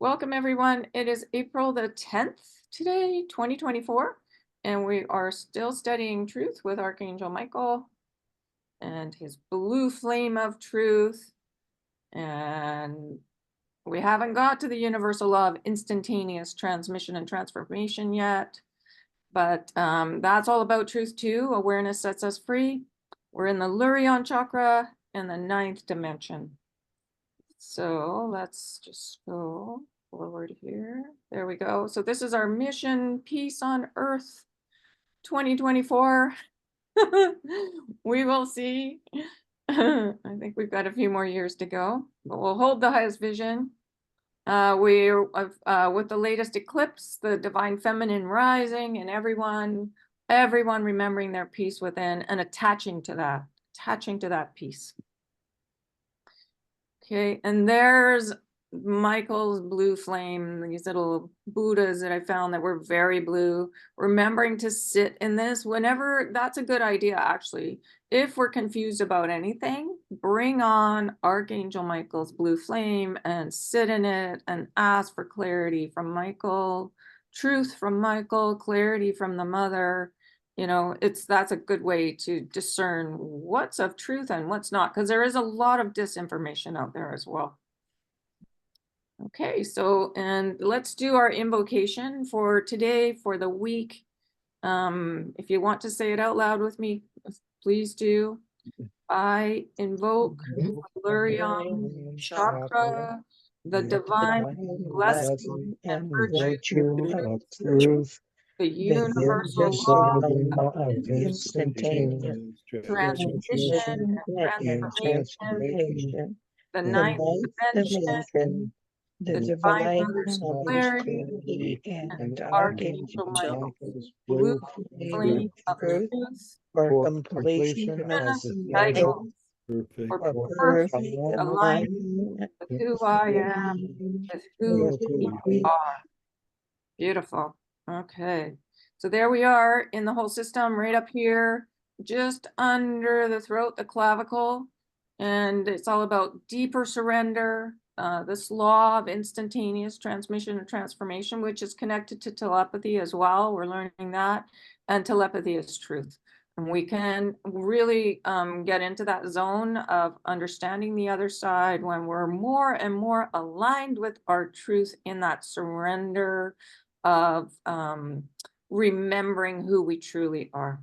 Welcome everyone. It is April the 10th today, 2024, and we are still studying truth with Archangel Michael and his blue flame of truth. And we haven't got to the universal law of instantaneous transmission and transformation yet, but that's all about truth too. Awareness sets us free. We're in the Lurion chakra in the 9th dimension. So let's just go forward here. There we go. So this is our mission, Peace on Earth 2024. We will see. I think we've got a few more years to go, but we'll hold the highest vision. We're with the latest eclipse, the divine feminine rising, and everyone remembering their peace within and attaching to that peace. Okay, and there's Michael's blue flame, these little Buddhas that I found that were very blue. Remembering to sit in this whenever, that's a good idea actually. If we're confused about anything, bring on Archangel Michael's blue flame and sit in it and ask for clarity from Michael, truth from Michael, clarity from the mother. You know, that's a good way to discern what's of truth and what's not, because there is a lot of disinformation out there as well. Okay, so, and let's do our invocation for today, for the week. If you want to say it out loud with me, please do. I invoke Lurion Chakra, the divine blessing and virtue of truth, the universal law of instantaneous transmission and transformation, the 9th dimension, the divine mother's clarity, and Archangel Michael's blue flame of truth for completion of cycle for perfect alignment alignment with who I am, with who we are. Beautiful. Okay. So there we are in the whole system right up here, just under the throat, the clavicle. And it's all about deeper surrender, this law of instantaneous transmission and transformation, which is connected to telepathy as well. We're learning that. And telepathy is truth. And we can really get into that zone of understanding the other side when we're more and more aligned with our truth in that surrender of remembering who we truly are.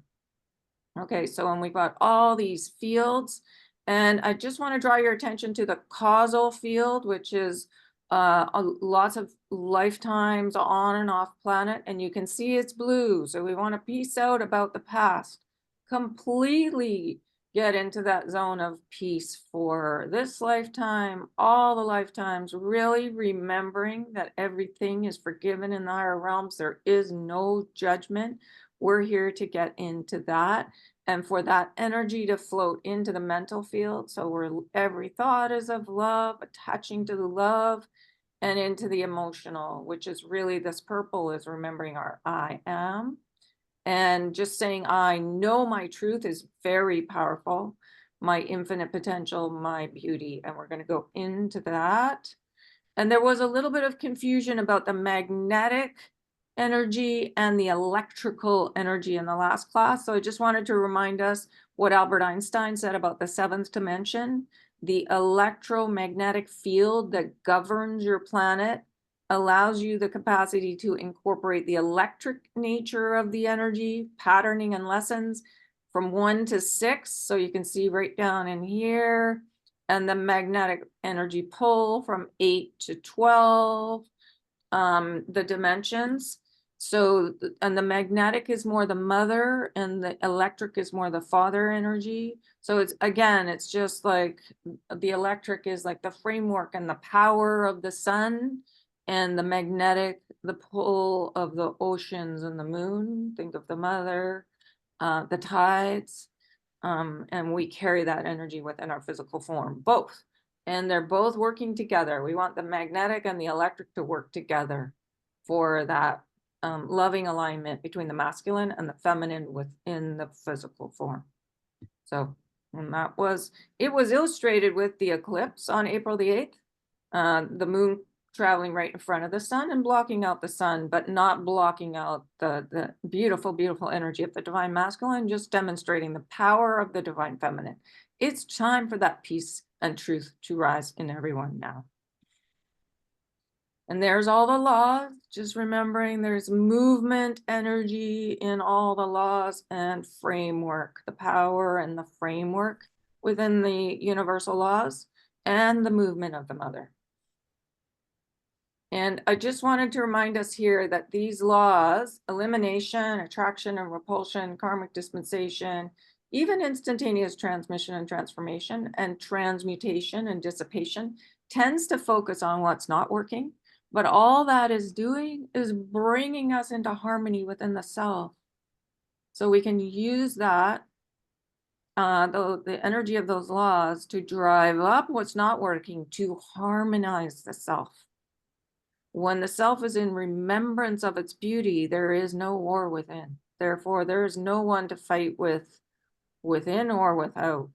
Okay, so when we've got all these fields, and I just want to draw your attention to the causal field, which is lots of lifetimes on and off planet, and you can see it's blue. So we want to peace out about the past, completely get into that zone of peace for this lifetime, all the lifetimes, really remembering that everything is forgiven in the higher realms. There is no judgment. We're here to get into that and for that energy to float into the mental field. So every thought is of love, attaching to the love, and into the emotional, which is really this purple is remembering our I am. And just saying, I know my truth is very powerful, my infinite potential, my beauty. And we're going to go into that. And there was a little bit of confusion about the magnetic energy and the electrical energy in the last class. So I just wanted to remind us what Albert Einstein said about the 7th dimension. The electromagnetic field that governs your planet allows you the capacity to incorporate the electric nature of the energy, patterning and lessons from 1 to 6. So you can see right down in here, and the magnetic energy pull from 8 to 12, the dimensions. So, and the magnetic is more the mother and the electric is more the father energy. So it's, again, it's just like the electric is like the framework and the power of the sun, and the magnetic, the pull of the oceans and the moon. Think of the mother, the tides, and we carry that energy within our physical form, both. And they're both working together. We want the magnetic and the electric to work together for that loving alignment between the masculine and the feminine within the physical form. So, and it was illustrated with the eclipse on April the 8th. The moon traveling right in front of the sun and blocking out the sun, but not blocking out the beautiful, beautiful energy of the divine masculine, just demonstrating the power of the divine feminine. It's time for that peace and truth to rise in everyone now. And there's all the laws, just remembering there's movement energy in all the laws and framework, the power and the framework within the universal laws and the movement of the mother. And I just wanted to remind us here that these laws, elimination, attraction and repulsion, karmic dispensation, even instantaneous transmission and transformation, and transmutation and dissipation, tends to focus on what's not working. But all that is doing is bringing us into harmony within the self. So we can use that, the energy of those laws, to drive up what's not working, to harmonize the self. When the self is in remembrance of its beauty, there is no war within. Therefore, there is no one to fight with, within or without.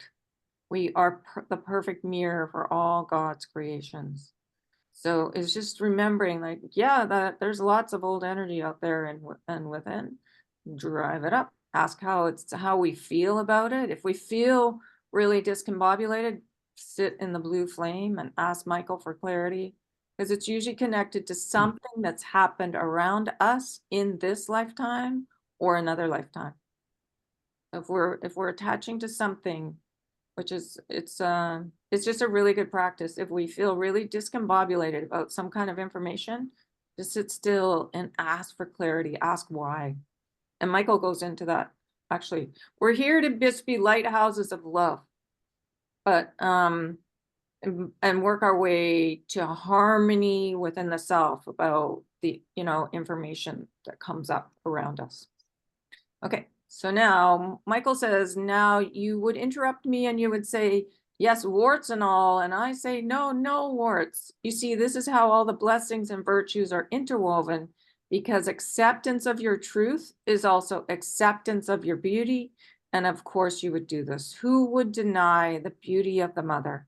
We are the perfect mirror for all God's creations. So it's just remembering, like, yeah, that there's lots of old energy out there and within. Drive it up. Ask how we feel about it. If we feel really discombobulated, sit in the blue flame and ask Michael for clarity, because it's usually connected to something that's happened around us in this lifetime or another lifetime. If we're attaching to something, which is, it's just a really good practice. If we feel really discombobulated about some kind of information, just sit still and ask for clarity, ask why. And Michael goes into that. Actually, we're here to just be lighthouses of love, but and work our way to harmony within the self about the, information that comes up around us. Okay, so now Michael says, now you would interrupt me and you would say, yes, warts and all. And I say, no, no warts. You see, this is how all the blessings and virtues are interwoven, because acceptance of your truth is also acceptance of your beauty. And of course you would do this. Who would deny the beauty of the mother?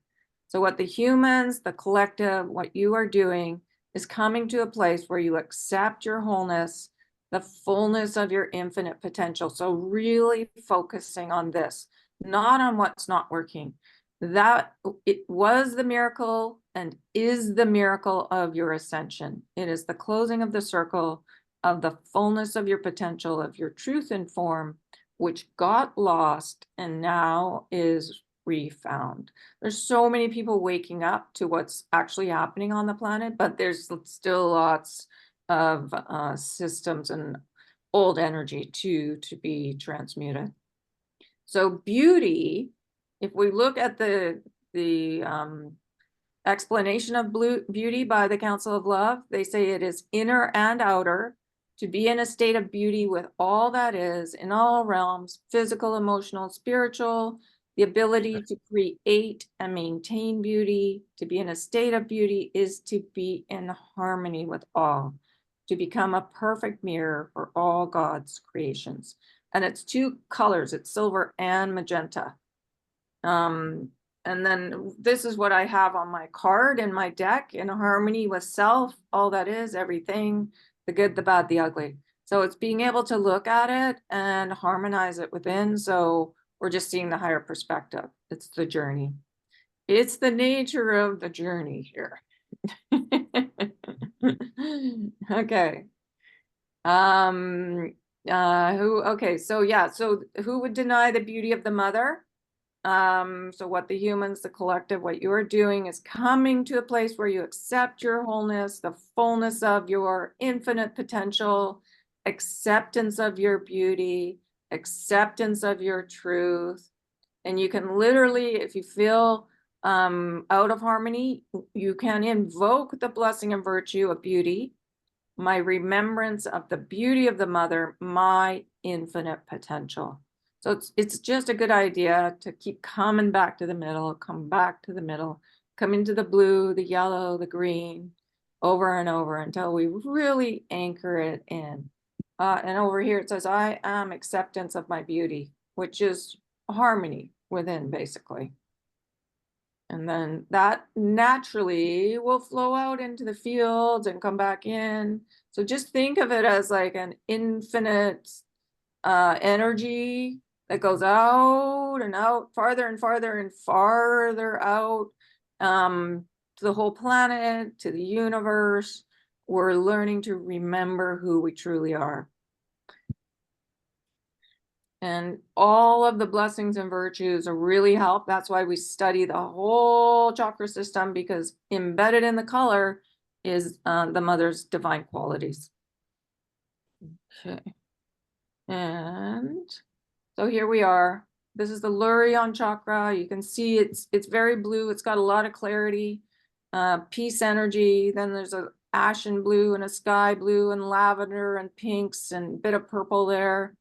So what the humans, the collective, what you are doing is coming to a place where you accept your wholeness, the fullness of your infinite potential. So really focusing on this, not on what's not working. That it was the miracle and is the miracle of your ascension. It is the closing of the circle of the fullness of your potential, of your truth and form, which got lost and now is refound. There's so many people waking up to what's actually happening on the planet, but there's still lots of systems and old energy to be transmuted. So beauty, if we look at the explanation of beauty by the Council of Love, they say it is inner and outer, to be in a state of beauty with all that is in all realms, physical, emotional, spiritual, the ability to create and maintain beauty. To be in a state of beauty is to be in harmony with all, to become a perfect mirror for all God's creations. And it's two colors, it's silver and magenta. And then this is what I have on my card in my deck: in harmony with self, all that is, everything, the good, the bad, the ugly. So it's being able to look at it and harmonize it within. So we're just seeing the higher perspective. It's the journey. It's the nature of the journey here. Okay. So who would deny the beauty of the mother? So what the humans, the collective, what you're doing is coming to a place where you accept your wholeness, the fullness of your infinite potential, acceptance of your beauty, acceptance of your truth. And you can literally, if you feel out of harmony, you can invoke the blessing and virtue of beauty, my remembrance of the beauty of the mother, my infinite potential. So it's just a good idea to keep coming back to the middle, come back to the middle, come into the blue, the yellow, the green, over and over until we really anchor it in. And over here it says, I am acceptance of my beauty, which is harmony within, basically. And then that naturally will flow out into the fields and come back in. So just think of it as like an infinite energy that goes out and out, farther and farther and farther out, to the whole planet, to the universe. We're learning to remember who we truly are. And all of the blessings and virtues really help. That's why we study the whole chakra system, because embedded in the color is the mother's divine qualities. Okay. And so here we are. This is the Lurion chakra. You can see it's very blue. It's got a lot of clarity, peace energy. Then there's a ashen blue and a sky blue and lavender and pinks and a bit of purple there.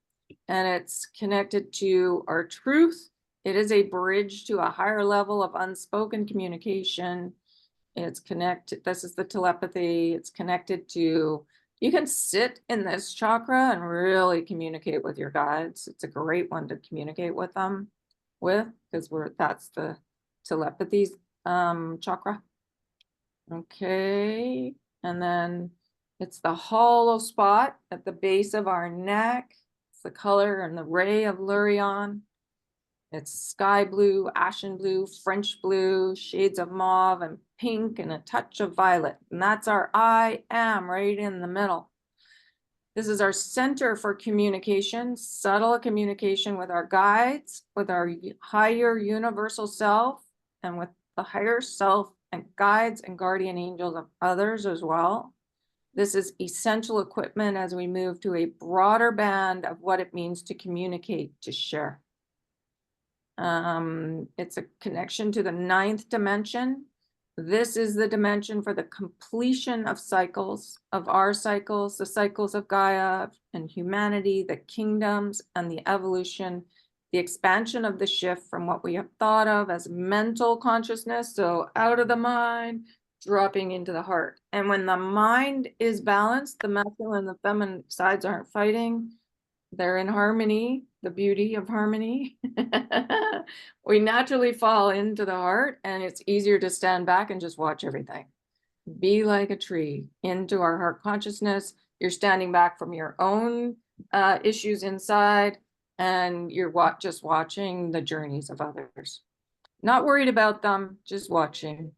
And it's connected to our truth. It is a bridge to a higher level of unspoken communication. It's connected, this is the telepathy. It's connected to, you can sit in this chakra and really communicate with your guides. It's a great one to communicate with them with, because that's the telepathy chakra. Okay, and then it's the hollow spot at the base of our neck. It's the color and the ray of Lurion. It's sky blue, ashen blue, French blue, shades of mauve and pink and a touch of violet. And that's our I am right in the middle. This is our center for communication, subtle communication with our guides, with our higher universal self, and with the higher self and guides and guardian angels of others as well. This is essential equipment as we move to a broader band of what it means to communicate, to share. It's a connection to the 9th dimension. This is the dimension for the completion of cycles, of our cycles, the cycles of Gaia and humanity, the kingdoms and the evolution, the expansion of the shift from what we have thought of as mental consciousness, so out of the mind, dropping into the heart. And when the mind is balanced, the masculine and the feminine sides aren't fighting. They're in harmony, the beauty of harmony. We naturally fall into the heart, and it's easier to stand back and just watch everything. Be like a tree into our heart consciousness. You're standing back from your own issues inside, and you're just watching the journeys of others. Not worried about them, just watching.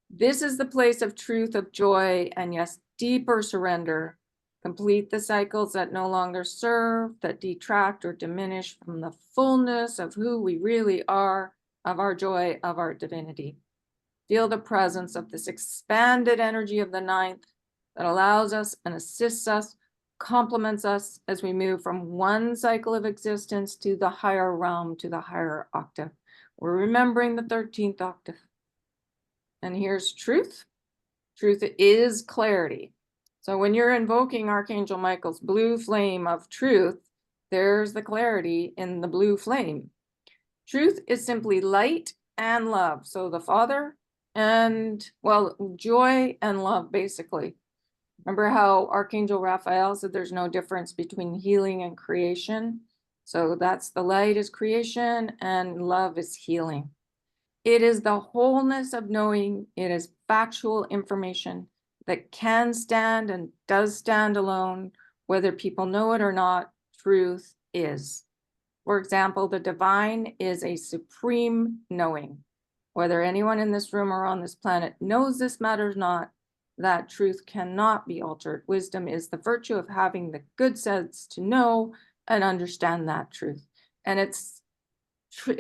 This is the place of truth, of joy, and yes, deeper surrender. Complete the cycles that no longer serve, that detract or diminish from the fullness of who we really are, of our joy, of our divinity. Feel the presence of this expanded energy of the 9th that allows us and assists us, complements us as we move from one cycle of existence to the higher realm, to the higher octave. We're remembering the 13th octave. And here's truth. Truth is clarity. So when you're invoking Archangel Michael's blue flame of truth, there's the clarity in the blue flame. Truth is simply light and love. So the Father and, well, joy and love, basically. Remember how Archangel Raphael said there's no difference between healing and creation? So that's the light is creation and love is healing. It is the wholeness of knowing. It is factual information that can stand and does stand alone, whether people know it or not. Truth is. For example, the divine is a supreme knowing. Whether anyone in this room or on this planet knows this matters not, that truth cannot be altered. Wisdom is the virtue of having the good sense to know and understand that truth. And it's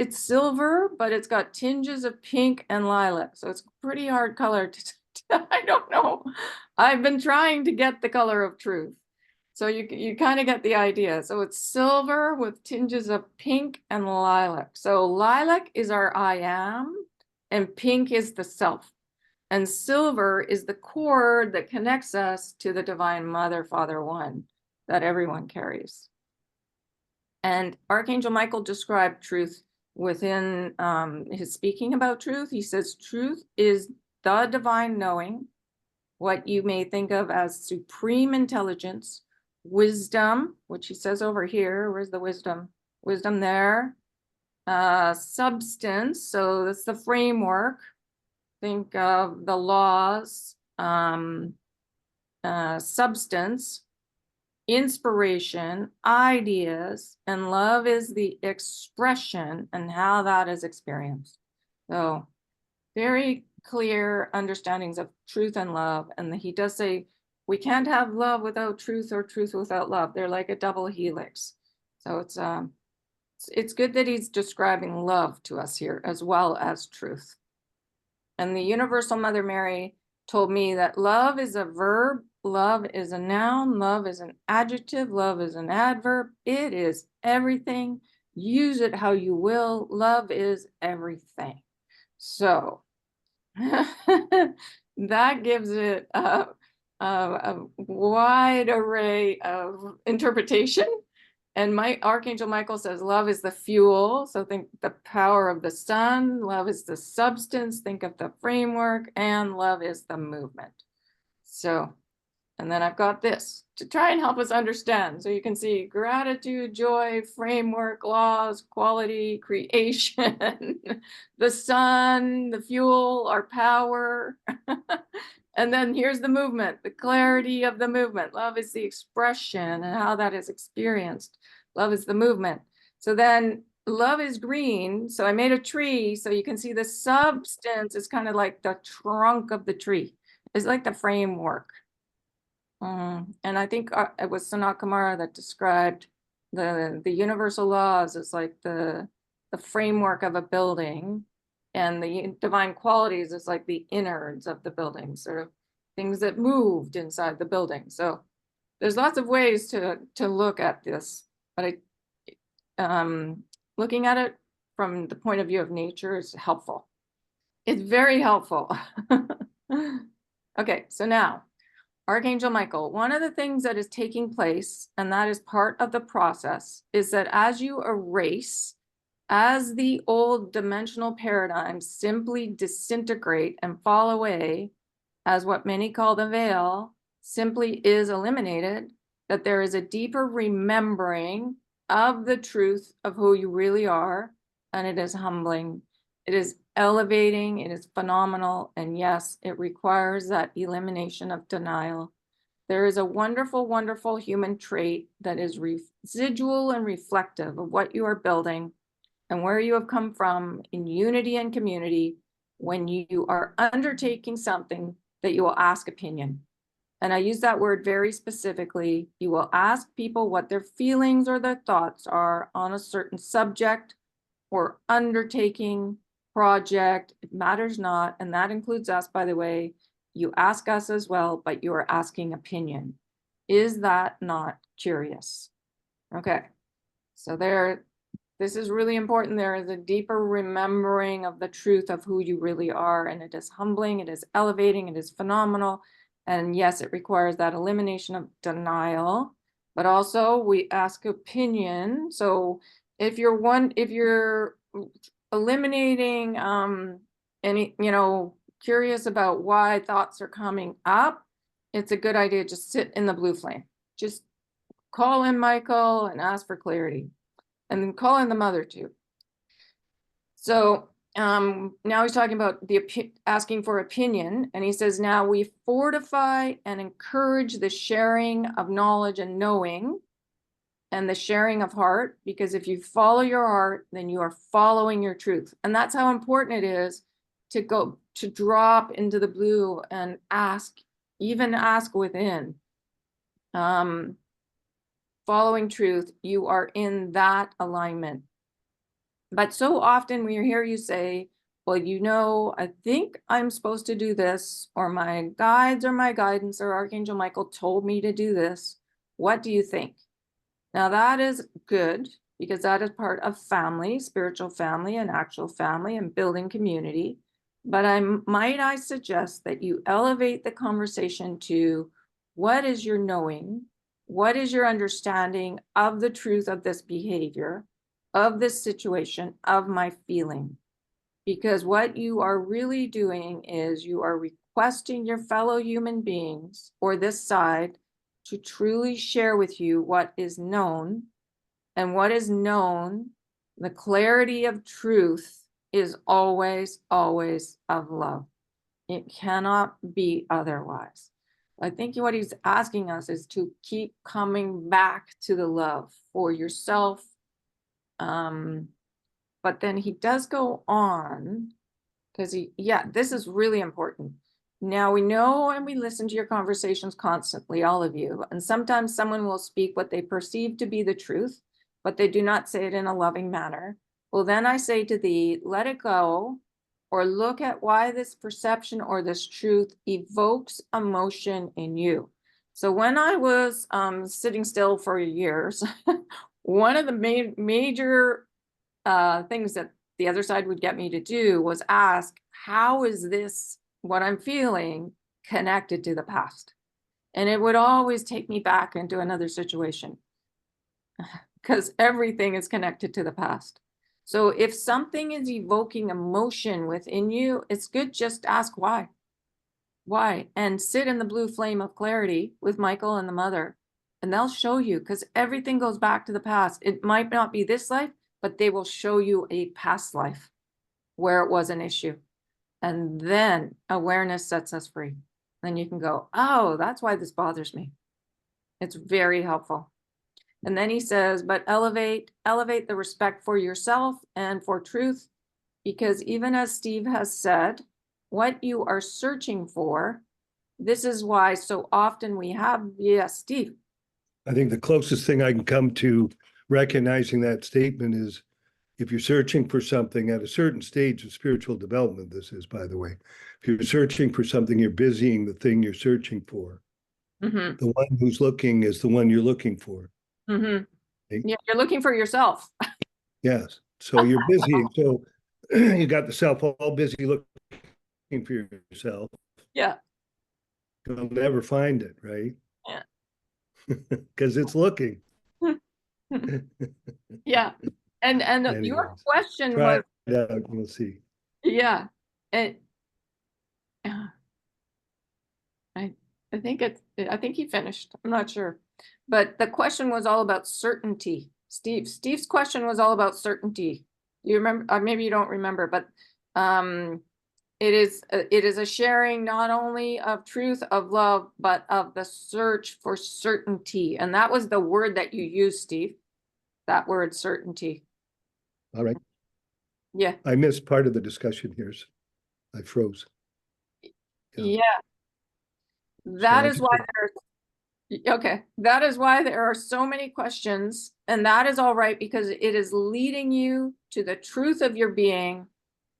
silver, but it's got tinges of pink and lilac. So it's a pretty hard color to I don't know. I've been trying to get the color of truth. So you kind of get the idea. So it's silver with tinges of pink and lilac. So lilac is our I am, and pink is the self. And silver is the cord that connects us to the Divine Mother, Father One, that everyone carries. And Archangel Michael described truth within his speaking about truth. He says, truth is the divine knowing, what you may think of as supreme intelligence, wisdom, which he says over here. Where's the wisdom? Wisdom there. Substance, so that's the framework. Think of the laws, substance, inspiration, ideas, and love is the expression and how that is experienced. So very clear understandings of truth and love. And he does say, we can't have love without truth or truth without love. They're like a double helix. So it's good that he's describing love to us here as well as truth. And the Universal Mother Mary told me that love is a verb, love is a noun, love is an adjective, love is an adverb. It is everything. Use it how you will. Love is everything. So that gives it a wide array of interpretation. And my Archangel Michael says love is the fuel. So think the power of the sun. Love is the substance. Think of the framework. And love is the movement. So, and then I've got this to try and help us understand. So you can see gratitude, joy, framework, laws, quality, creation, the sun, the fuel, our power. And then here's the movement, the clarity of the movement. Love is the expression and how that is experienced. Love is the movement. So then love is green. So I made a tree. So you can see the substance is kind of like the trunk of the tree. It's like the framework. And I think it was Sanat Kumara that described the universal laws as like the framework of a building, and the divine qualities is like the innards of the building, sort of things that moved inside the building. So there's lots of ways to look at this, but looking at it from the point of view of nature is helpful. It's very helpful. Okay, so now Archangel Michael, one of the things that is taking place, and that is part of the process, is that as you erase, as the old dimensional paradigms simply disintegrate and fall away, as what many call the veil simply is eliminated, that there is a deeper remembering of the truth of who you really are, and it is humbling. It is elevating, it is phenomenal, and yes, it requires that elimination of denial. There is a wonderful, wonderful human trait that is residual and reflective of what you are building and where you have come from in unity and community when you are undertaking something that you will ask opinion. And I use that word very specifically. You will ask people what their feelings or their thoughts are on a certain subject or undertaking, project. It matters not. And that includes us, by the way. You ask us as well, but you are asking opinion. Is that not curious? Okay. So this is really important. There is a deeper remembering of the truth of who you really are. And it is humbling, it is elevating, it is phenomenal. And yes, it requires that elimination of denial, but also we ask opinion. So if you're eliminating any, curious about why thoughts are coming up, it's a good idea to just sit in the blue flame. Just call in Michael and ask for clarity. And then call in the mother too. So now he's talking about asking for opinion. And he says, now we fortify and encourage the sharing of knowledge and knowing and the sharing of heart, because if you follow your heart, then you are following your truth. And that's how important it is to drop into the blue and even ask within. Following truth, you are in that alignment. But so often we hear you say, well, I think I'm supposed to do this, or my guides or my guidance or Archangel Michael told me to do this. What do you think? Now that is good, because that is part of family, spiritual family and actual family and building community. But I suggest that you elevate the conversation to what is your knowing? What is your understanding of the truth of this behavior, of this situation, of my feeling? Because what you are really doing is you are requesting your fellow human beings or this side to truly share with you what is known. And what is known The clarity of truth is always, always of love. It cannot be otherwise. I think what he's asking us is to keep coming back to the love for yourself. But then he does go on, because this is really important. Now we know and we listen to your conversations constantly, all of you. And sometimes someone will speak what they perceive to be the truth, but they do not say it in a loving manner. Well, then I say to thee, let it go, or look at why this perception or this truth evokes emotion in you. So when I was sitting still for years, one of the major things that the other side would get me to do was ask, how is this, what I'm feeling, connected to the past? And it would always take me back into another situation, because everything is connected to the past. So if something is evoking emotion within you, it's good just ask why. Why? And sit in the blue flame of clarity with Michael and the mother, and they'll show you, because everything goes back to the past. It might not be this life, but they will show you a past life where it was an issue. And then awareness sets us free. Then you can go, oh, that's why this bothers me. It's very helpful. And then he says, but elevate the respect for yourself and for truth, because even as Steve has said, what you are searching for, this is why so often we have, yes, Steve. I think the closest thing I can come to recognizing that statement is, if you're searching for something at a certain stage of spiritual development, this is, by the way, if you're searching for something, you're busying the thing you're searching for. Mm-hmm. The one who's looking is the one you're looking for. Mm-hmm. Okay? Yeah, you're looking for yourself. Yes. So you're busy. So you got the self all busy looking for yourself. Yeah. You'll never find it, right? Yeah. Because it's looking. Yeah. And your Anyways, question try was, it out, we'll see. yeah. And I think he finished. I'm not sure. But the question was all about certainty. Steve's question was all about certainty. You remember, maybe you don't remember, but it is a sharing not only of truth, of love, but of the search for certainty. And that was the word that you used, Steve. That word, certainty. All right. Yeah. I missed part of the discussion here. So I froze. Yeah. That is why there are so many questions, and that is all right, because it is leading you to the truth of your being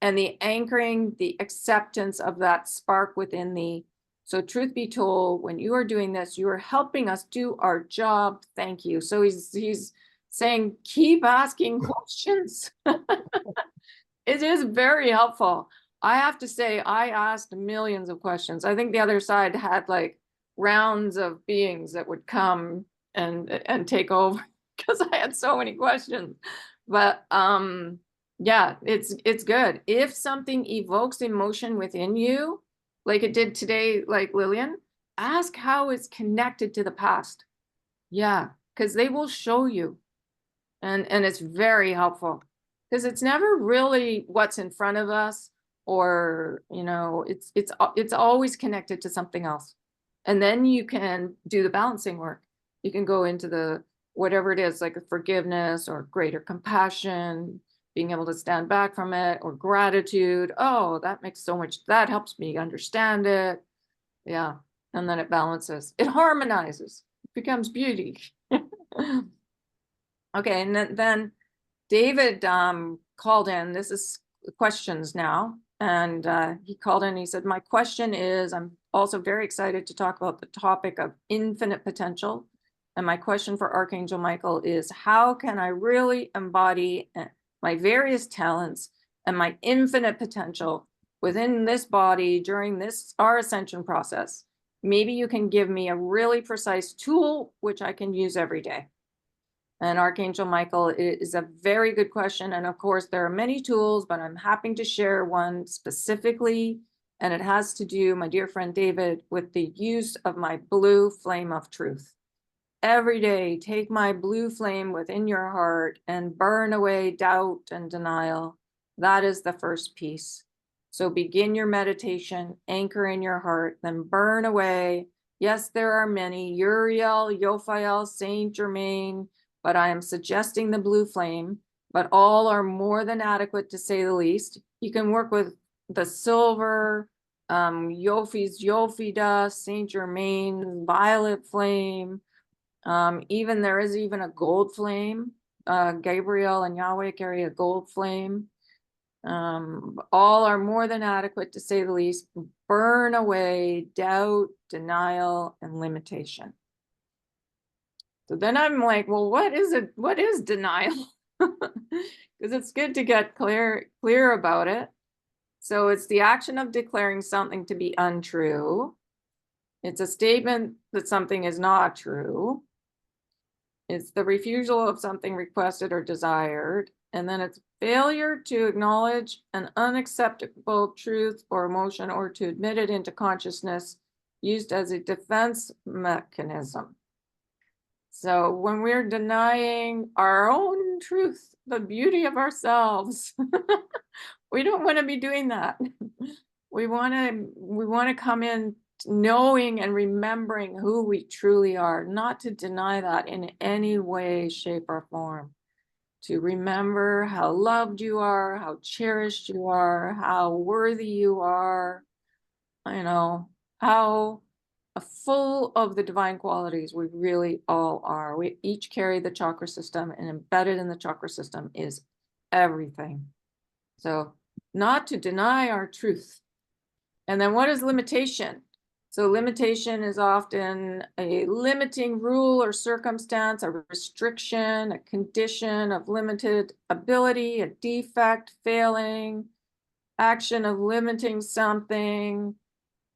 and the anchoring, the acceptance of that spark within thee. So truth be told, when you are doing this, you are helping us do our job. Thank you. So he's saying, keep asking questions. It is very helpful. I have to say, I asked millions of questions. I think the other side had like rounds of beings that would come and take over because I had so many questions. But yeah, it's good. If something evokes emotion within you, like it did today, like Lilian, ask how it's connected to the past. Yeah, because they will show you. And it's very helpful, because it's never really what's in front of us, or it's always connected to something else. And then you can do the balancing work. You can go into the whatever it is, like a forgiveness or greater compassion, being able to stand back from it, or gratitude. Oh, that makes so much, that helps me understand it. Yeah. And then it balances, it harmonizes, it becomes beauty. Okay, and then David called in. This is questions now. And he called in, he said, my question is, I'm also very excited to talk about the topic of infinite potential. And my question for Archangel Michael is, how can I really embody my various talents and my infinite potential within this body during our ascension process? Maybe you can give me a really precise tool which I can use every day. And Archangel Michael, it is a very good question. And of course, there are many tools, but I'm happy to share one specifically. And it has to do, my dear friend David, with the use of my blue flame of truth. every day, take my blue flame within your heart and burn away doubt and denial. That is the first piece. So begin your meditation, anchor in your heart, then burn away. Yes, there are many, Uriel, Yophael, Saint Germain, but I am suggesting the blue flame, but all are more than adequate to say the least. You can work with the silver, Yophi's Yophi dust, Saint Germain, violet flame. Even there is even a gold flame. Gabriel and Yahweh carry a gold flame. All are more than adequate to say the least. Burn away doubt, denial, and limitation. So then I'm like, well, what is it? What is denial? Because it's good to get clear about it. So it's the action of declaring something to be untrue. It's a statement that something is not true. It's the refusal of something requested or desired. And then it's failure to acknowledge an unacceptable truth or emotion or to admit it into consciousness used as a defense mechanism. So when we're denying our own truth, the beauty of ourselves, we don't want to be doing that. We want to come in knowing and remembering who we truly are, not to deny that in any way, shape, or form. To remember how loved you are, how cherished you are, how worthy you are, how full of the divine qualities we really all are. We each carry the chakra system, and embedded in the chakra system is everything. So not to deny our truth. And then what is limitation? So limitation is often a limiting rule or circumstance, a restriction, a condition of limited ability, a defect, failing, action of limiting something,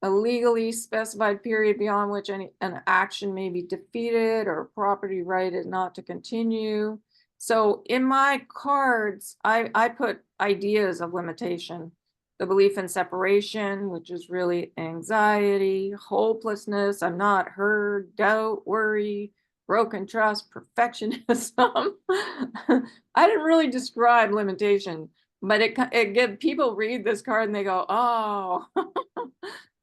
a legally specified period beyond which an action may be defeated or a property right is not to continue. So in my cards, I put ideas of limitation. The belief in separation, which is really anxiety, hopelessness, I'm not heard, doubt, worry, broken trust, perfectionism. I didn't really describe limitation, but it people read this card and they go, oh.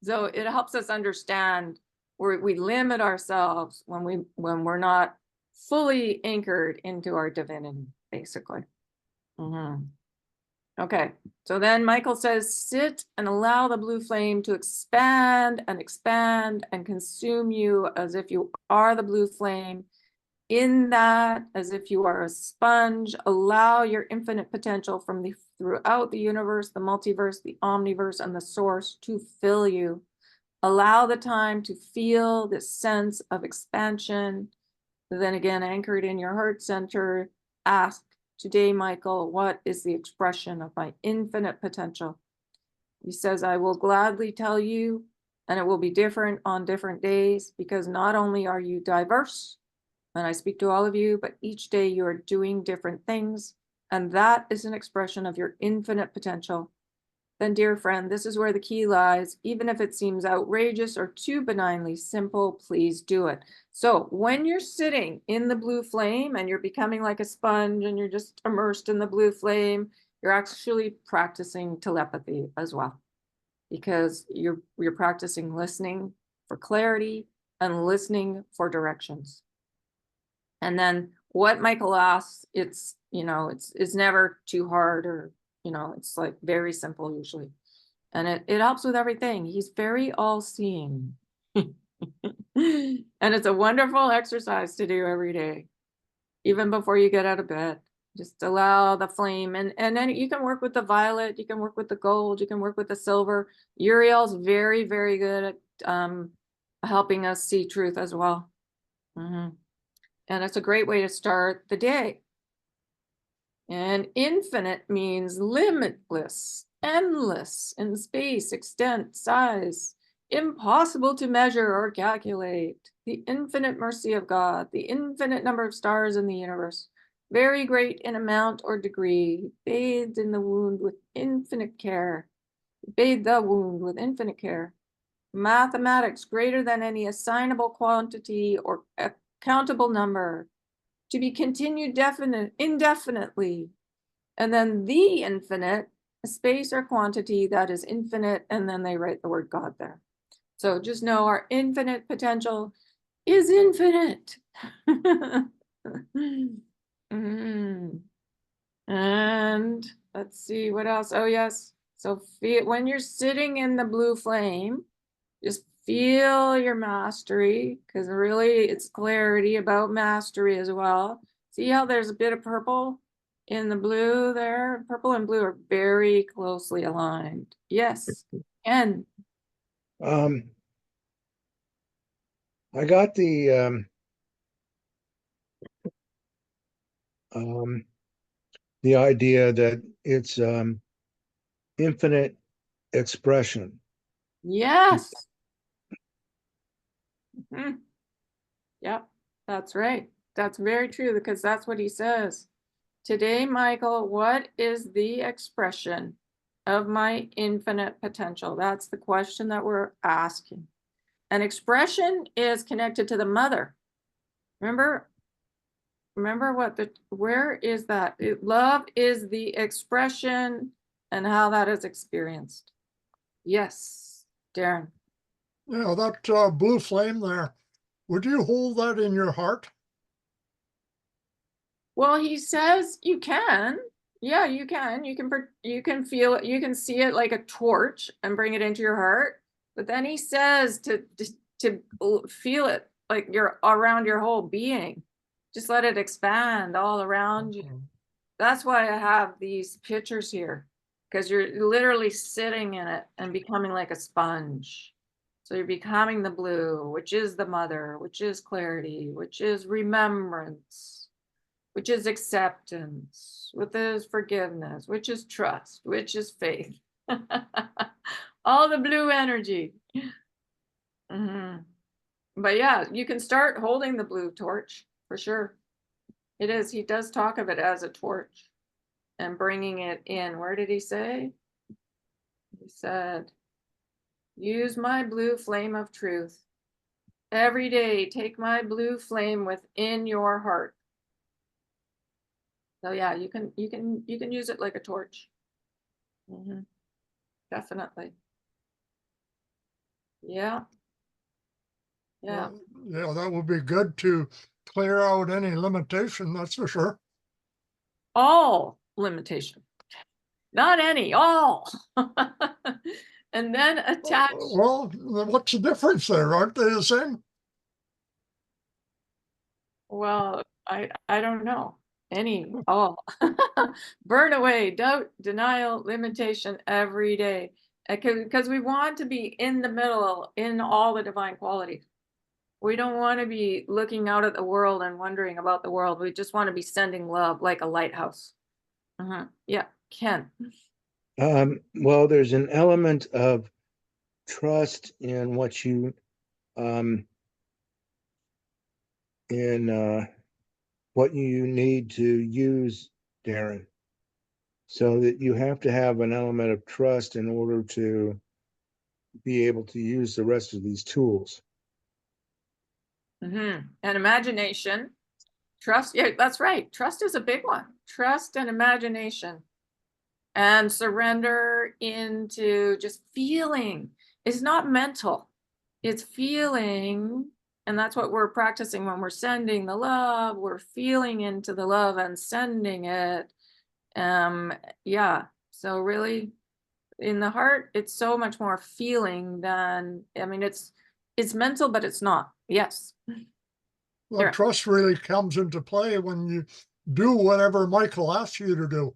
So it helps us understand where we limit ourselves when we're not fully anchored into our divinity, basically. Okay, so then Michael says, sit and allow the blue flame to expand and consume you as if you are the blue flame. In that, as if you are a sponge, allow your infinite potential from throughout the universe, the multiverse, the omniverse, and the source to fill you. Allow the time to feel this sense of expansion. Then again, anchored in your heart center, ask, today, Michael, what is the expression of my infinite potential? He says, I will gladly tell you, and it will be different on different days, because not only are you diverse, and I speak to all of you, but each day you are doing different things, and that is an expression of your infinite potential. Then, dear friend, this is where the key lies. Even if it seems outrageous or too benignly simple, please do it. So when you're sitting in the blue flame and you're becoming like a sponge and you're just immersed in the blue flame, you're actually practicing telepathy as well, because you're practicing listening for clarity and listening for directions. And then what Michael asks, it's never too hard, or it's like very simple usually. And it helps with everything. He's very all-seeing. And it's a wonderful exercise to do every day, even before you get out of bed. Just allow the flame, and then you can work with the violet, you can work with the gold, you can work with the silver. Uriel's very, very good at helping us see truth as well. And it's a great way to start the day. And infinite means limitless, endless in space, extent, size, impossible to measure or calculate. The infinite mercy of God, the infinite number of stars in the universe, very great in amount or degree, bathed in the wound with infinite care. Bathe the wound with infinite care. Mathematics greater than any assignable quantity or countable number, to be continued indefinitely, and then the infinite, a space or quantity that is infinite, and then they write the word God there. So just know our infinite potential is infinite. And let's see what else. Oh yes. So feel when you're sitting in the blue flame, just feel your mastery, because really it's clarity about mastery as well. See how there's a bit of purple in the blue there? Purple and blue are very closely aligned. Yes. And I got the idea that it's infinite expression. yes. Mhm. Yep, that's right. That's very true, because that's what he says. Today, Michael, what is the expression of my infinite potential? That's the question that we're asking. An expression is connected to the mother. Remember where is that? Love is the expression and how that is experienced. Yes, Darren. Yeah, that blue flame there, would you hold that in your heart? Well, he says you can. Yeah, you can. You can feel it. You can see it like a torch and bring it into your heart. But then he says to feel it like you're around your whole being. Just let it expand all around you. That's why I have these pictures here, because you're literally sitting in it and becoming like a sponge. So you're becoming the blue, which is the mother, which is clarity, which is remembrance, which is acceptance, which is forgiveness, which is trust, which is faith. All the blue energy. But yeah, you can start holding the blue torch for sure. It is. He does talk of it as a torch and bringing it in. Where did he say? He said, use my blue flame of truth. Every day, take my blue flame within your heart. So yeah, you can use it like a torch. Definitely. Yeah. Yeah. Yeah, that would be good to clear out any limitation, that's for sure. All limitation. Not any, all. And then attach. Well, what's the difference there? Aren't they the same? Well, I don't know. Any, all. Burn away doubt, denial, limitation every day. Because we want to be in the middle in all the divine qualities. We don't want to be looking out at the world and wondering about the world. We just want to be sending love like a lighthouse. Yeah, Ken. Well, there's an element of trust in what you what you need to use, Darren. So that you have to have an element of trust in order to be able to use the rest of these tools. And imagination, trust. Yeah, that's right. Trust is a big one. Trust and imagination, and surrender into just feeling. It's not mental, it's feeling. And that's what we're practicing when we're sending the love. We're feeling into the love and sending it. Yeah. So really, in the heart, it's so much more feeling than, I mean, it's mental, but it's not. Yes. Well, Sure. trust really comes into play when you do whatever Michael asks you to do.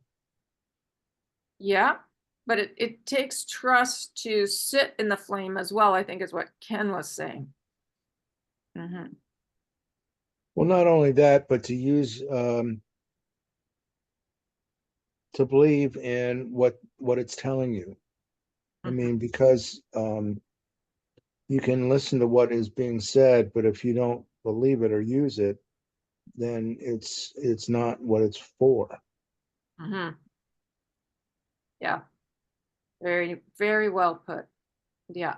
Yeah, but it takes trust to sit in the flame as well, I think is what Ken was saying. Well, not only that, but to use to believe in what it's telling you. I mean, because you can listen to what is being said, but if you don't believe it or use it, then it's not what it's for. Yeah, very, very well put. Yeah.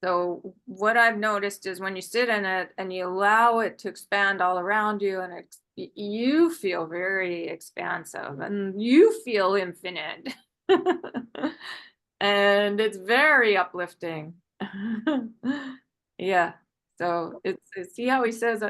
So what I've noticed is when you sit in it and you allow it to expand all around you, and you feel very expansive and you feel infinite. And it's very uplifting. Yeah. So see how he says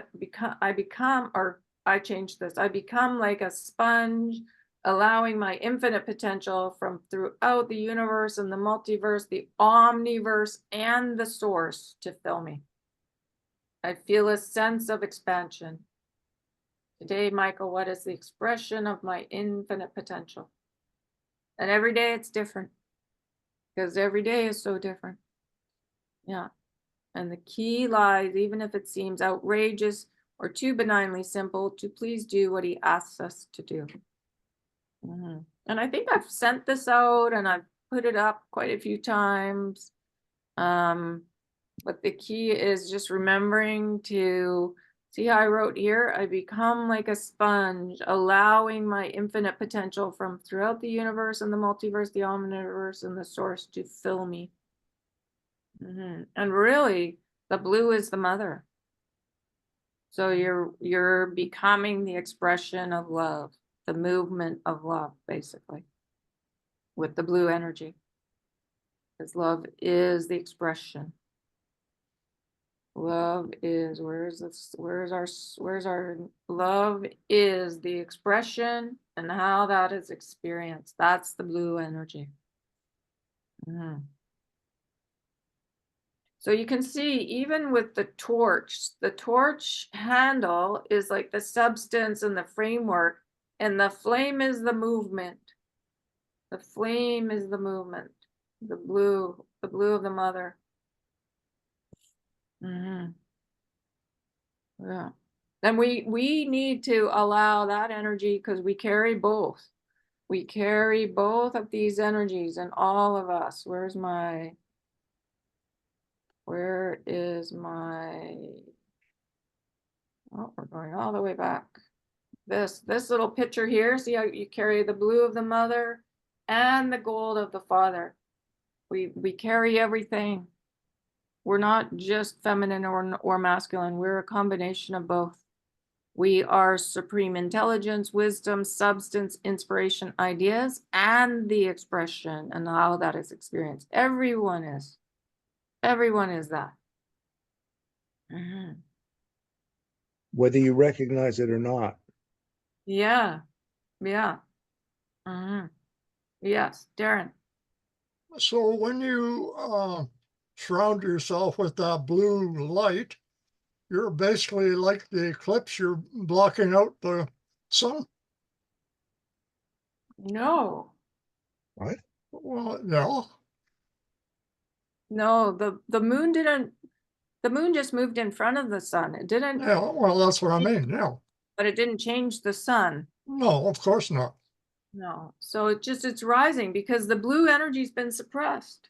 I changed this. I become like a sponge, allowing my infinite potential from throughout the universe and the multiverse, the omniverse, and the source to fill me. I feel a sense of expansion. Today, Michael, what is the expression of my infinite potential? And every day it's different, because every day is so different. Yeah. And the key lies, even if it seems outrageous or too benignly simple, to please do what he asks us to do. And I think I've sent this out and I've put it up quite a few times. But the key is just remembering to see how I wrote here. I become like a sponge, allowing my infinite potential from throughout the universe and the multiverse, the omniverse, and the source to fill me. And really, the blue is the mother. So you're becoming the expression of love, the movement of love, basically, with the blue energy. Because love is the expression. Love is, where's our love is the expression and how that is experienced. That's the blue energy. So you can see, even with the torch handle is like the substance and the framework, and the flame is the movement. The flame is the movement. The blue of the mother. Yeah. And we need to allow that energy, because we carry both. We carry both of these energies in all of us. Where is my oh, we're going all the way back. This little picture here, see how you carry the blue of the mother and the gold of the father. We carry everything. We're not just feminine or masculine. We're a combination of both. We are supreme intelligence, wisdom, substance, inspiration, ideas, and the expression and how that is experienced. Everyone is that. Whether you recognize it or not. Yeah. Yes, Darren. So when you surround yourself with that blue light, you're basically like the eclipse, you're blocking out the sun. No. What? Well, no. No, the moon didn't. The moon just moved in front of the sun. It didn't. Yeah, well, that's what I mean. No. But it didn't change the sun. No, of course not. No. So it's rising because the blue energy's been suppressed.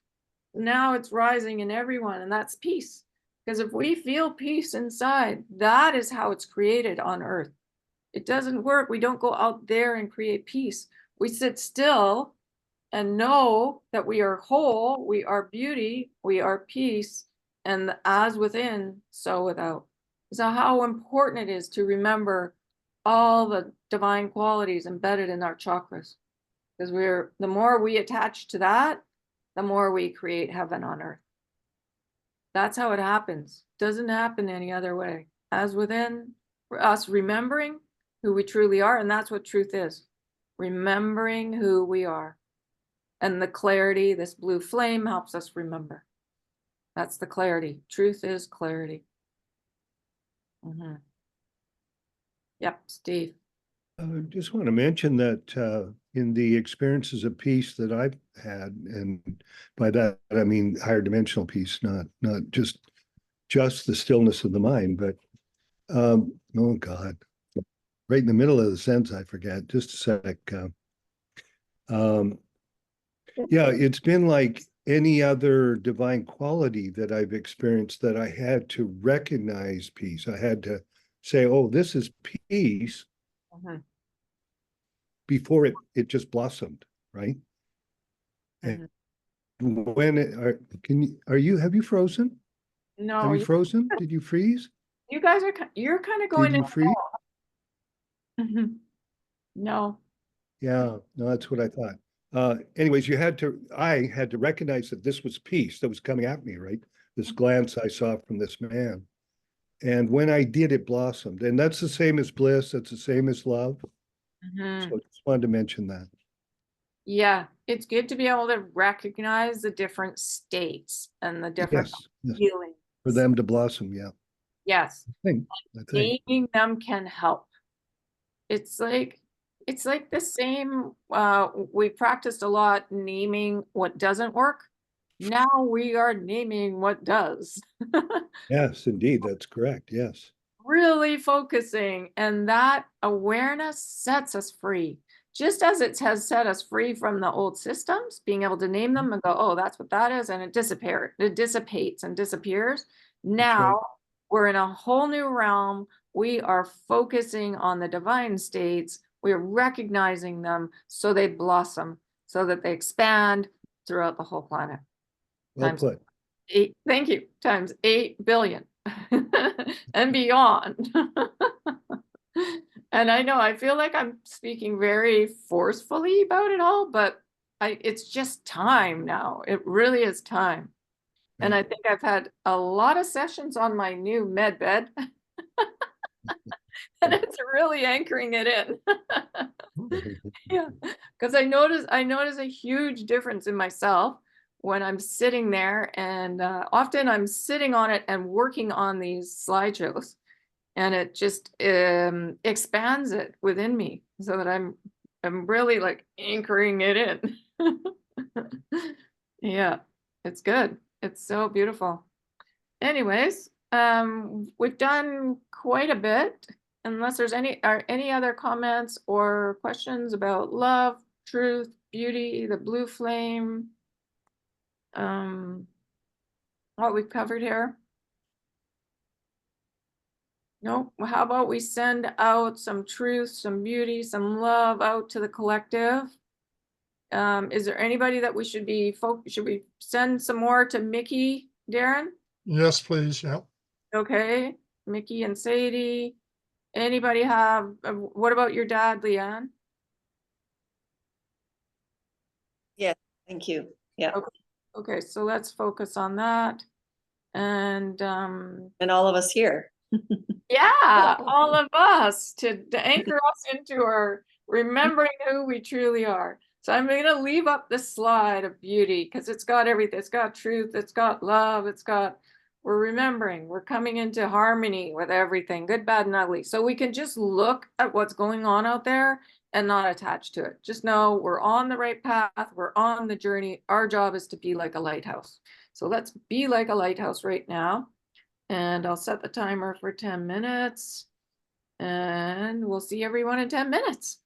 Now it's rising in everyone, and that's peace. Because if we feel peace inside, that is how it's created on Earth. It doesn't work. We don't go out there and create peace. We sit still and know that we are whole, we are beauty, we are peace, and as within, so without. So how important it is to remember all the divine qualities embedded in our chakras. Because the more we attach to that, the more we create heaven on earth. That's how it happens. Doesn't happen any other way. As within, for us remembering who we truly are, and that's what truth is. Remembering who we are. And the clarity, this blue flame helps us remember. That's the clarity. Truth is clarity. Yep, Steve. I just want to mention that in the experiences of peace that I've had, and by that I mean higher dimensional peace, not just the stillness of the mind, but oh God, right in the middle of the sentence, I forget. Just a sec. Yeah, it's been like any other divine quality that I've experienced, that I had to recognize peace. I had to say, oh, this is peace, before it just blossomed, right? Have you frozen? No, Have you frozen? Did you freeze? you guys are, you're kind of going Did in. you freeze? Mhm. No, Yeah, no, that's what I thought. Anyways, I had to recognize that this was peace that was coming at me, right? This glance I saw from this man. And when I did, it blossomed. And that's the same as bliss. That's the same as love. Mhm. So I just wanted to mention that. Yeah, it's good to be able to recognize the different states and the different Yes, feelings. for them to blossom. Yeah, Yes, I think. naming them can help. It's like the same, we practiced a lot naming what doesn't work. Now we are naming what does. Yes, indeed. That's correct. Yes. Really focusing, and that awareness sets us free. Just as it has set us free from the old systems, being able to name them and go, oh, that's what that is, and it dissipates and disappears. That's right. Now we're in a whole new realm. We are focusing on the divine states. We're recognizing them so they blossom, so that they expand throughout the whole planet. Well Times put. thank you, times 8 billion and beyond. And I know I feel like I'm speaking very forcefully about it all, but it's just time now. It really is time. And Yeah. I think I've had a lot of sessions on my new med bed, and it's really anchoring it in. Yeah, because I notice a huge difference in myself when I'm sitting there, and often I'm sitting on it and working on these slideshows, and it just expands it within me so that I'm really like anchoring it in. Yeah, it's good. It's so beautiful. Anyways, we've done quite a bit. Unless there's any other comments or questions about love, truth, beauty, the blue flame, what we've covered here. Nope. Well, how about we send out some truth, some beauty, some love out to the collective? Is there anybody that we should we send some more to Mickey, Darren? Yes, please. Yeah. Okay, Mickey and Sadie. Anybody have, what about your dad, Leanne? Thank you. Yeah. Okay, so let's focus on that. And And all of us here. yeah, all of us to anchor us into our remembering who we truly are. So I'm going to leave up the slide of beauty because it's got everything. It's got truth, it's got love, we're remembering, we're coming into harmony with everything, good, bad, and ugly. So we can just look at what's going on out there and not attach to it. Just know we're on the right path, we're on the journey. Our job is to be like a lighthouse. So let's be like a lighthouse right now. And I'll set the timer for 10 minutes. And we'll see everyone in 10 minutes.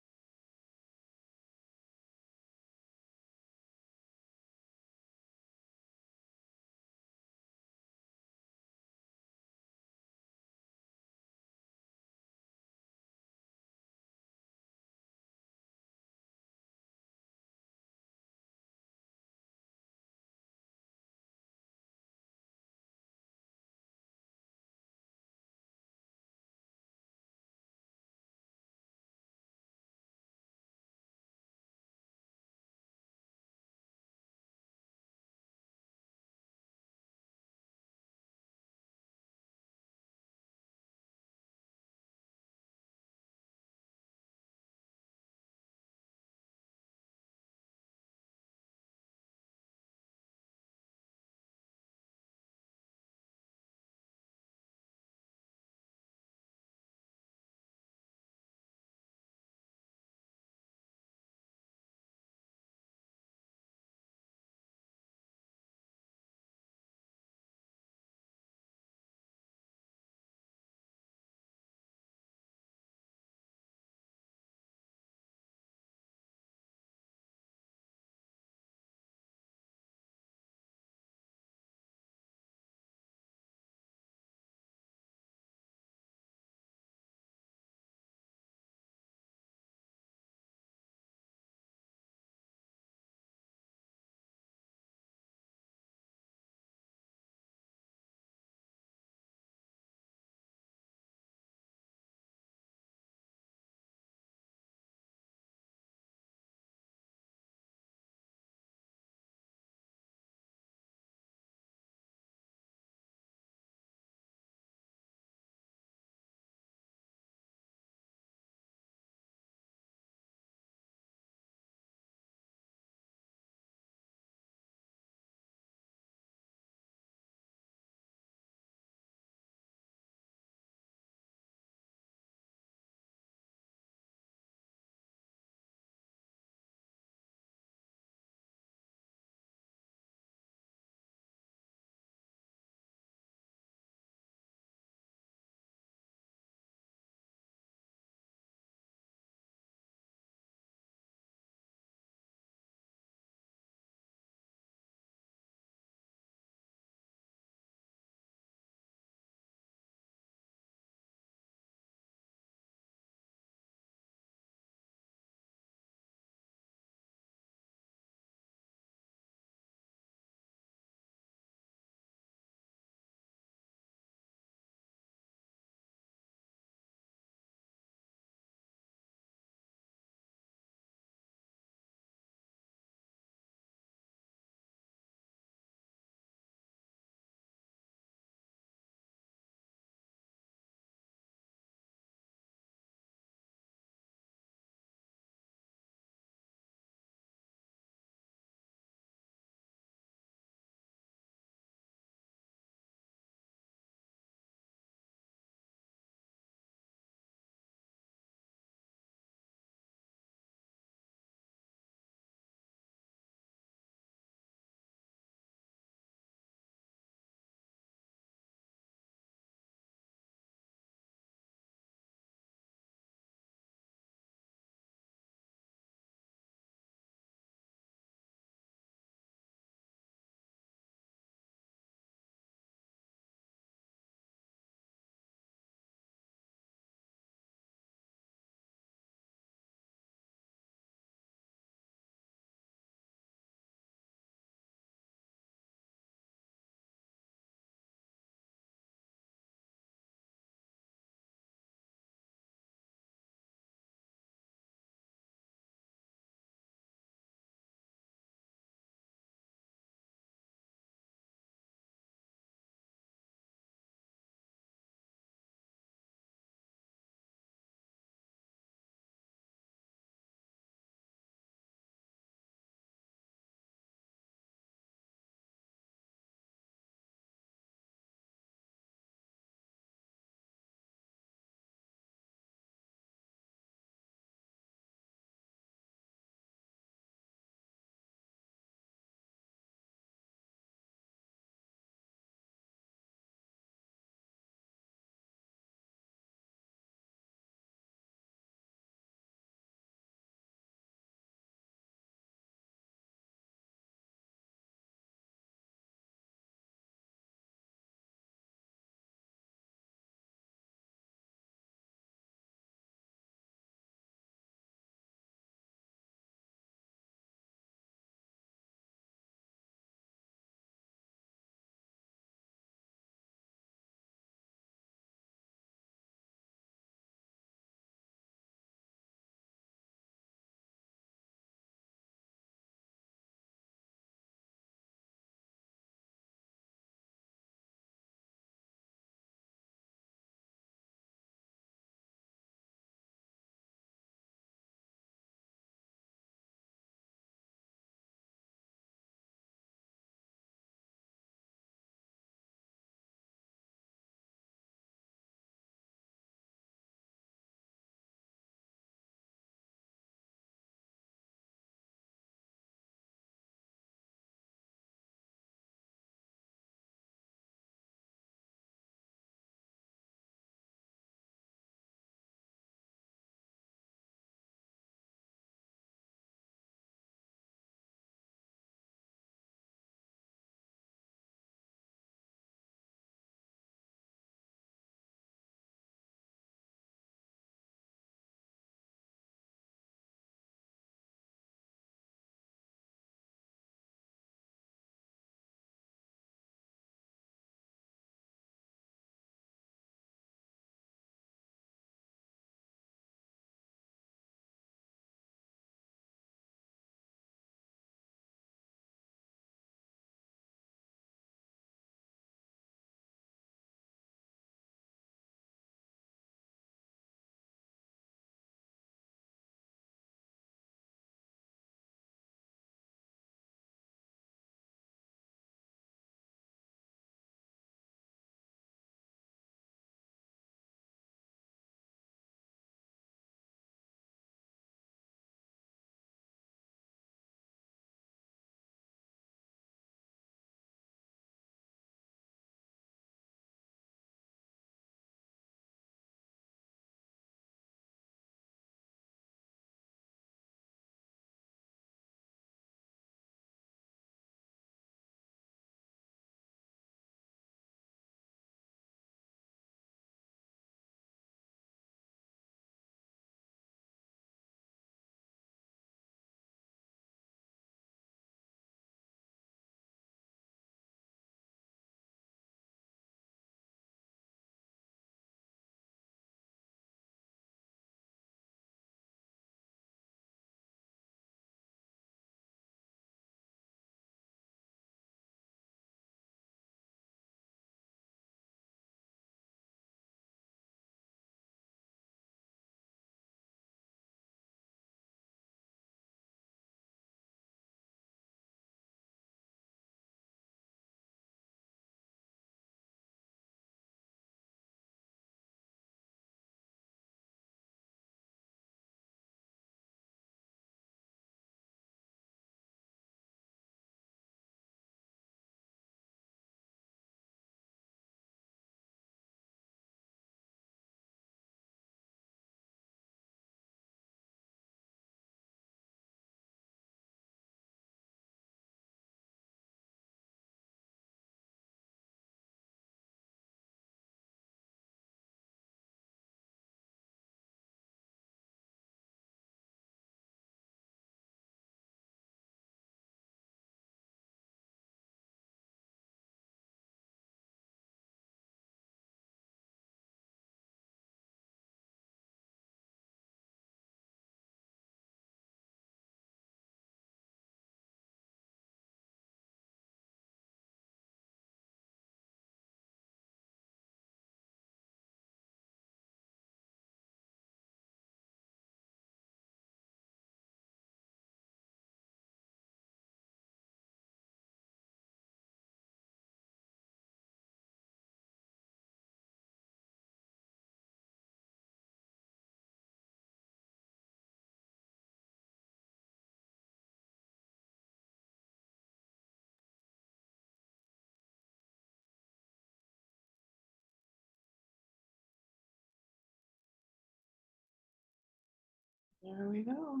There we go.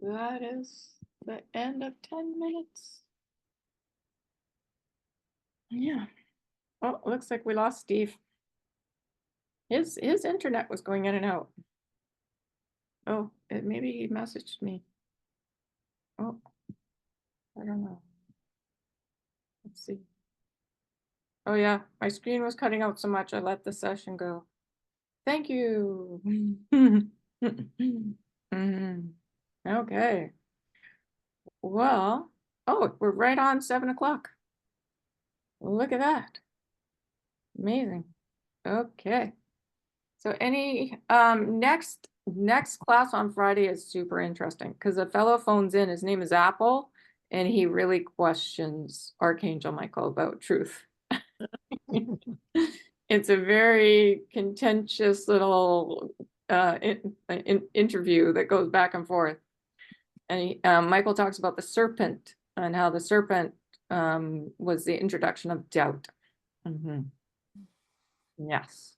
That is the end of 10 minutes. Yeah. Oh, looks like we lost Steve. His internet was going in and out. Oh, maybe he messaged me. Oh, I don't know. Let's see. Oh yeah, my screen was cutting out so much I let the session go. Thank you. Okay. Well, oh, we're right on 7 o'clock. Look at that. Amazing. Okay. So any next class on Friday is super interesting because a fellow phones in, his name is Apple, and he really questions Archangel Michael about truth. It's a very contentious little interview that goes back and forth. And Michael talks about the serpent and how the serpent was the introduction of doubt. Yes.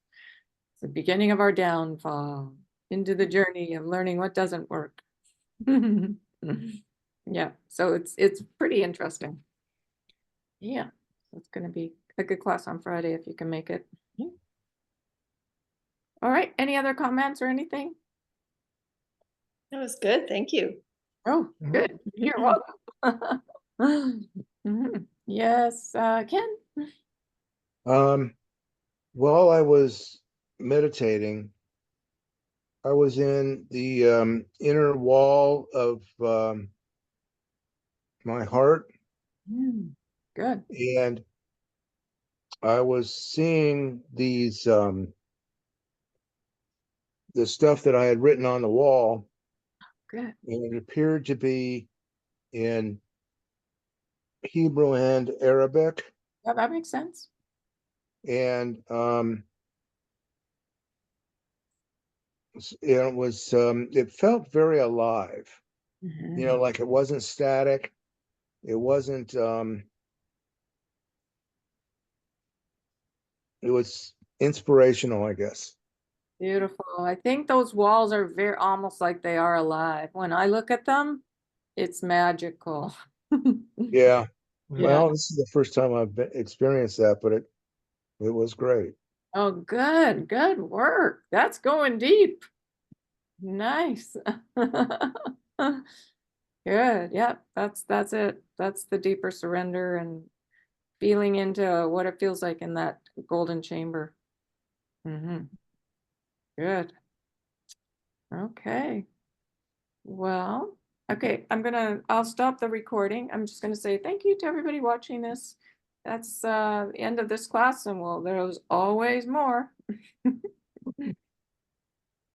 It's the beginning of our downfall into the journey of learning what doesn't work. Yeah, so it's pretty interesting. Yeah, it's going to be a good class on Friday if you can make it. All right, any other comments or anything? That was good. Thank you. Oh, good. You're welcome. Yes, Ken? While I was meditating, I was in the inner wall of my heart, Good. and I was seeing these the stuff that I had written on the wall, Good. and it appeared to be in Hebrew and Arabic, Yeah, that makes sense. and it was it felt very alive. You know, like it wasn't static. It wasn't it was inspirational, I guess. Beautiful. I think those walls are very almost like they are alive. When I look at them, it's magical. Yeah. Yeah. Well, this is the first time I've experienced that, but it was great. Oh, good. Good work. That's going deep. Nice. Good. Yep. That's it. That's the deeper surrender and feeling into what it feels like in that golden chamber. Good. Okay. Well, okay, I'll stop the recording. I'm just gonna say thank you to everybody watching this. That's the end of this class, and there's always more.